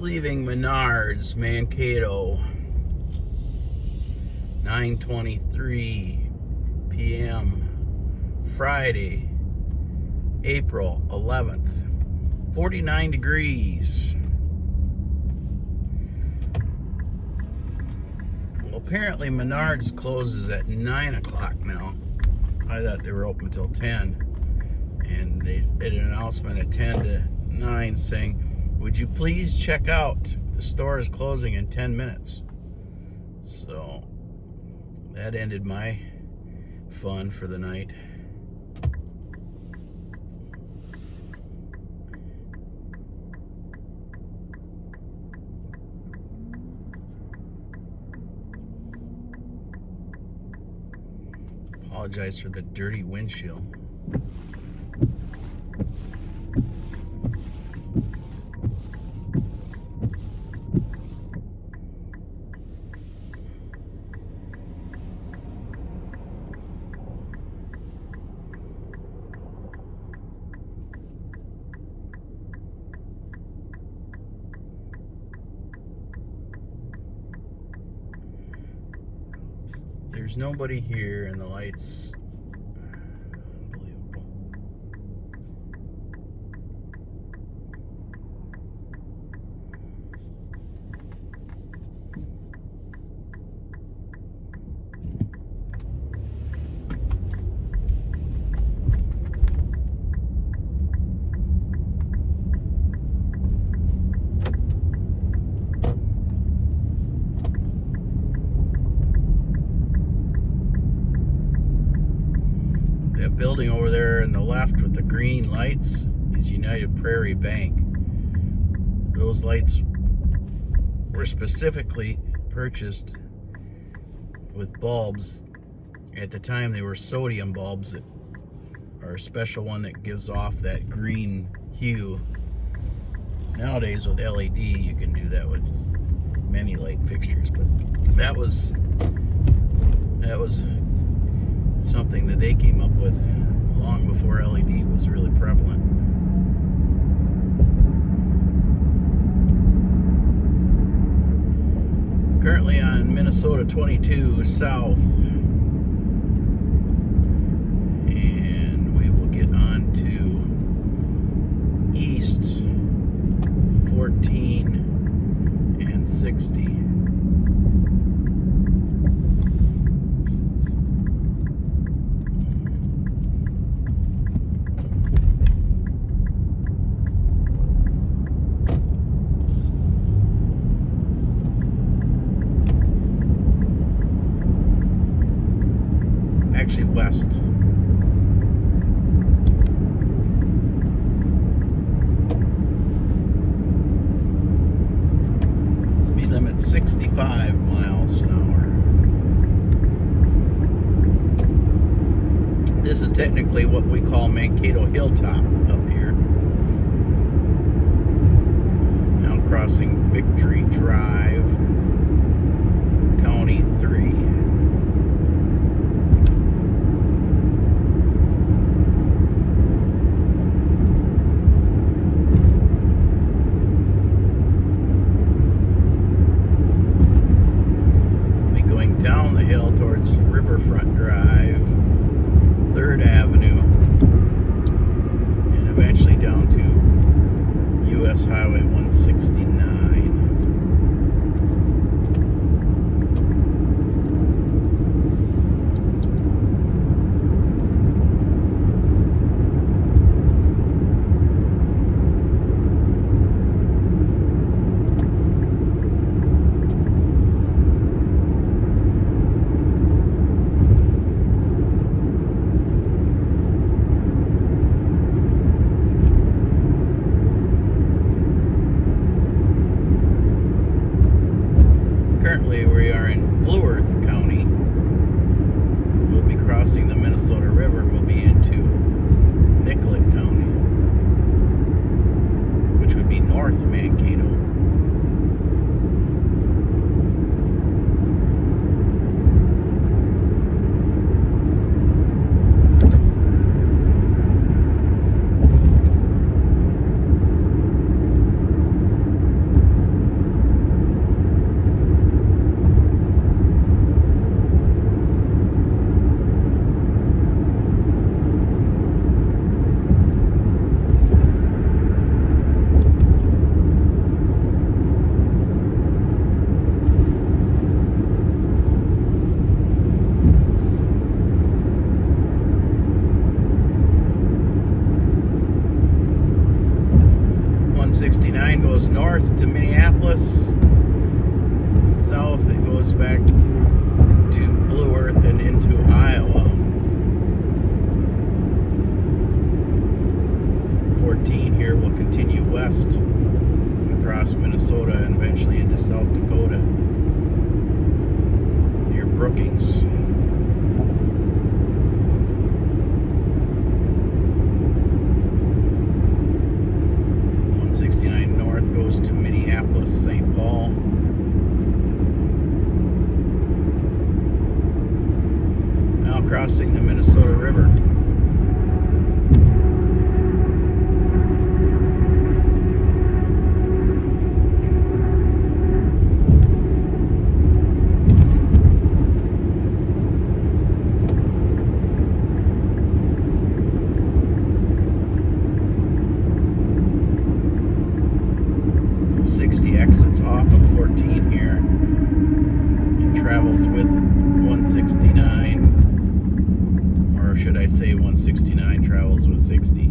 leaving Menards, Mankato, 9:23 p.m. Friday, April 11th, 49 degrees. Well, apparently Menards closes at 9 o'clock now. I thought they were open until 10. And they did an announcement at 10 to 9 saying, would you please check out? The store is closing in 10 minutes. So that ended my fun for the night. Apologize for the dirty windshield. There's nobody here and the lights, unbelievable. That building over there on the left with the green lights is United Prairie Bank. Those lights were specifically purchased with bulbs. At the time they were sodium bulbs that are a special one that gives off that green hue. Nowadays with LED you can do that with many light fixtures, but that was something that they came up with long before LED was really prevalent. Currently on Minnesota 22 South, and we will get on to East 14 and 60. Actually west. Speed limit 65 miles an hour. This is technically what we call Mankato Hilltop up here. Now crossing Victory Drive, County 3. Down the hill towards Riverfront Drive, 3rd Avenue, and eventually down to US Highway 169. goes north to Minneapolis. South, it goes back to Blue Earth and into Iowa. 14 here will continue west across Minnesota and eventually into South Dakota near Brookings. 169 north goes to Minneapolis, St. Paul. Now crossing the Minnesota River. Exits off of 14 here and travels with 169, or should I say 169 travels with 60.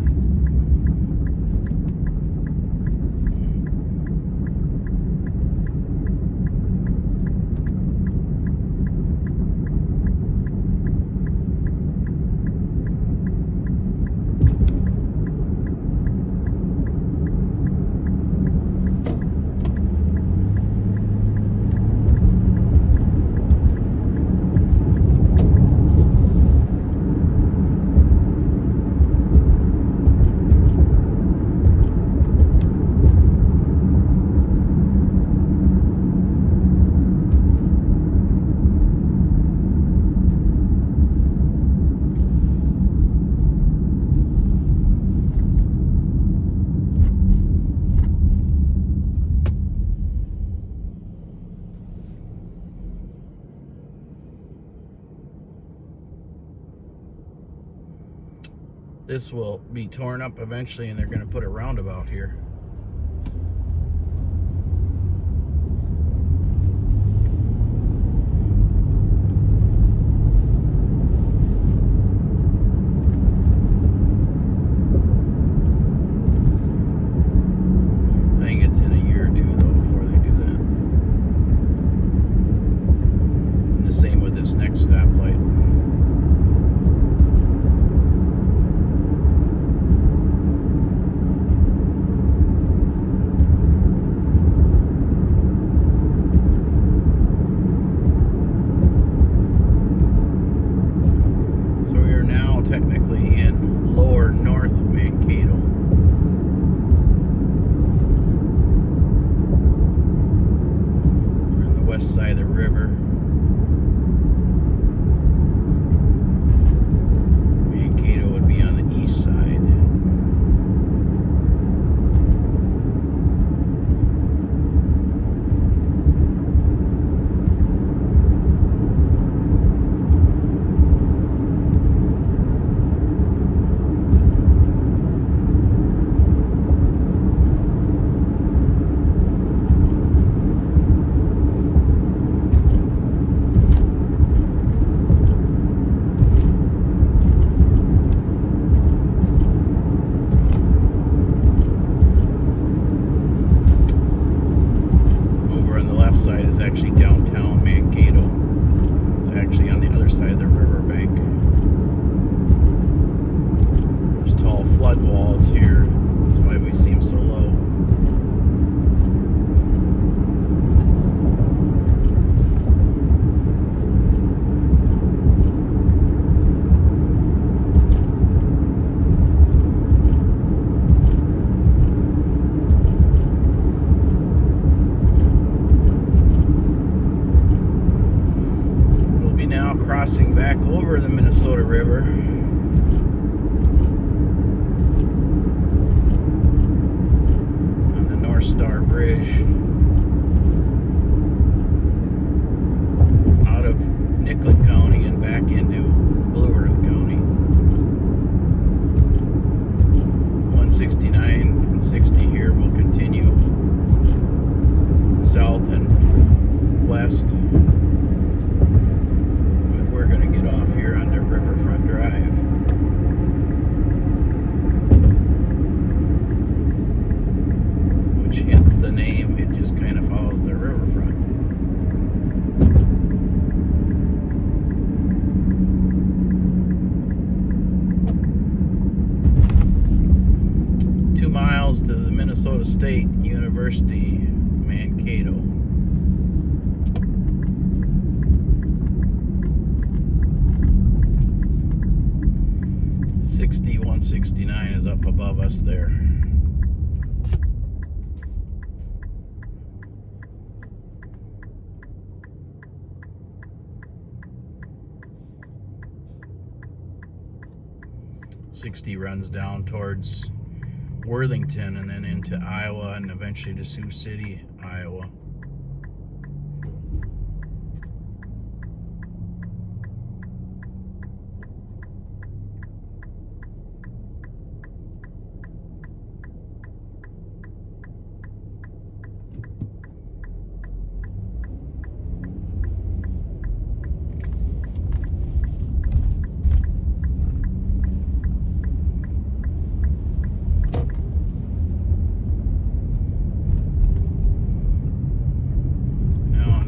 This will be torn up eventually, and they're going to put a roundabout here. I think it's in a year or two, though, before they do that. And the same with this next stoplight. Technically in lower North Mankato. We're on the west side of the river. Mankato would be on the east side. Side is actually downtown Mankato. It's actually on the other side of the riverbank. There's tall flood walls here. That's why we seem so low. Now crossing back over the Minnesota River on the North Star Bridge out of Nicollet County and back into Blue Earth County. 169 and 60 here will continue south and west. We're going to get off here onto Riverfront Drive. Which hits miles to the Minnesota State University, Mankato. $61.69 is up above us there. $60 runs down towards Worthington and then into Iowa and eventually to Sioux City, Iowa.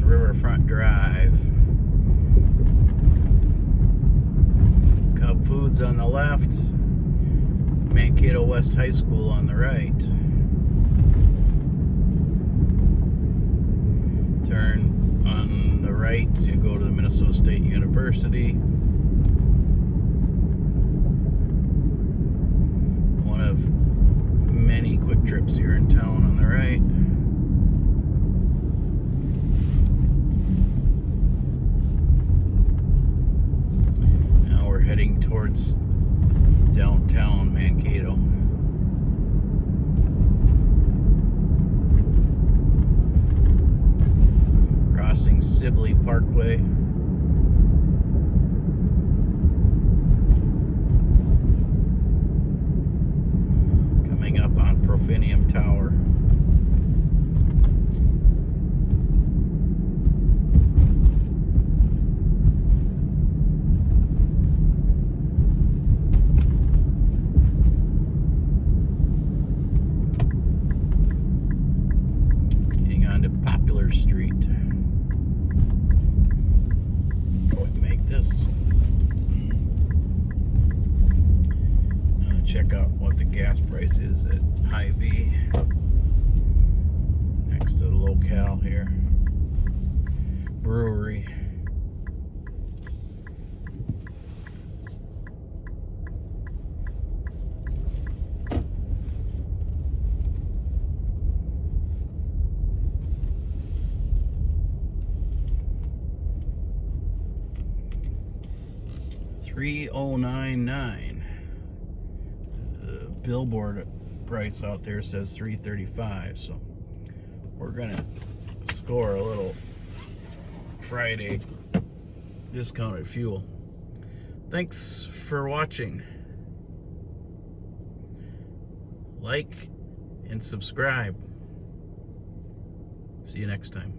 Riverfront Drive. Cub Foods on the left, Mankato West High School on the right. Turn on the right to go to the Minnesota State University. One of many quick trips here in town on the right. Heading towards downtown Mankato. Crossing Sibley Parkway. Coming up on Profinium Tower. Street. Make this. Check out what the gas price is at HyVee. Next to the locale here. Brewery. $3.099. The billboard price out there says $3.35, so we're gonna score a little Friday discounted fuel. Thanks for watching. Like and subscribe. See you next time.